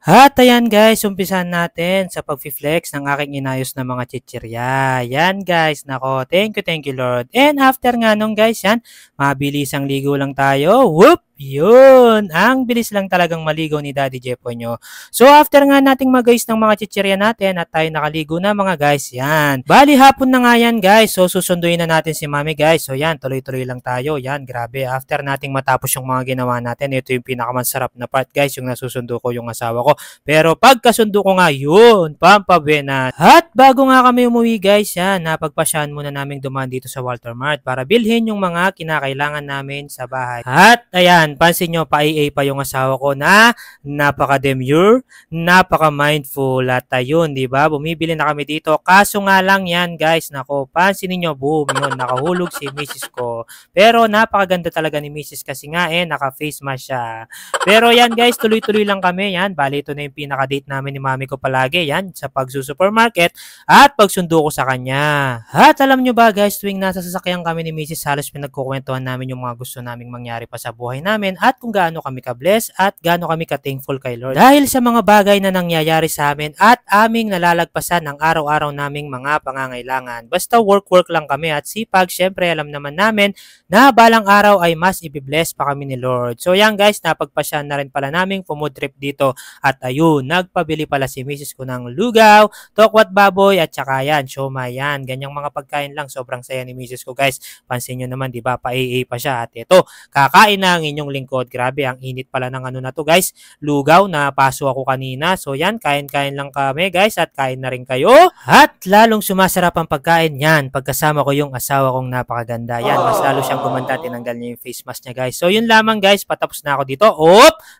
At ayan guys, umpisahan natin sa pag-flex ng aking inayos na mga chichirya. Yan guys, nako, thank you Lord. And after nga nung guys, yan, mabilisang ligo lang tayo. Whoop! Yun! Ang bilis lang talagang maligo ni Daddy Jepo nyo. So after nga nating mag-guys ng mga chichirya natin at tayo nakaligo na mga guys, yan. Bali hapon na nga yan guys, so susunduin na natin si Mami guys. So yan, tuloy-tuloy lang tayo. Yan, grabe. After nating matapos yung mga ginawa natin, ito yung pinakamasarap na part guys, yung nasusundo ko yung asawa ko. Pero pagkasundo ko nga yun, pampabena. At bago nga kami umuwi guys, yan, napagpasyahan muna namin dumaan dito sa Walter Mart para bilhin yung mga kinakailangan namin sa bahay. At ayan, pansin nyo, pa-AA pa yung asawa ko na napaka-demure, napaka-mindful at ayun, di ba? Bumibili na kami dito. Kaso nga lang yan guys, nako, pansin niyo, boom, yun, nakahulog si Mrs. ko. Pero napakaganda talaga ni Mrs. kasi nga naka-face mask siya. Pero yan guys, tuloy-tuloy lang kami yan. Bali ito na yung pinaka-date namin ni Mami ko palagi yan sa pagsusupermarket at pagsundo ko sa kanya. At alam nyo ba guys, tuwing nasa sasakyan kami ni Mrs. halos pinagkukwentuhan namin yung mga gusto naming mangyari pa sa buhay namin at kung gaano kami ka-bless at gaano kami ka-thankful kay Lord. Dahil sa mga bagay na nangyayari sa amin at aming nalalagpasan ng araw-araw naming mga pangangailangan. Basta work lang kami at sipag, syempre alam naman namin na balang araw ay mas ibibless pa kami ni Lord. So yan guys, napagpasyahan na rin pala naming food trip dito at ayun, nagpabili pala si Mrs. ko ng lugaw, tokwat baboy at saka yan, siomai yan. Ganyang mga pagkain lang, sobrang saya ni Mrs. ko guys. Pansin nyo naman, di ba, pa-AA pa siya. At ito, kakain na ang inyong lingkod. Grabe, ang init pala ng ano na to guys. Lugaw, na paso ako kanina. So yan, kain-kain lang kami guys at kain na rin kayo. At lalong sumasarap ang pagkain yan pagkasama ko yung asawa kong napakaganda. Yan, mas lalo siyang gumanda, tinanggal niya yung face mask niya guys. So yun lamang guys, patapos na ako dito.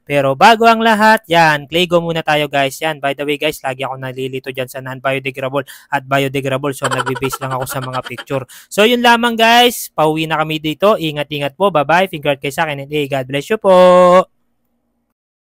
Pero bago ang lahat, yan, Claygo muna tayo guys. Yan, by the way guys, lagi ako nalilito dyan sa non-biodegradable at biodegradable. So nagbe-base lang ako sa mga picture. So yun lamang guys, pauwi na kami dito. Ingat-ingat po. Bye-bye. Finger kay sa akin and God bless you po.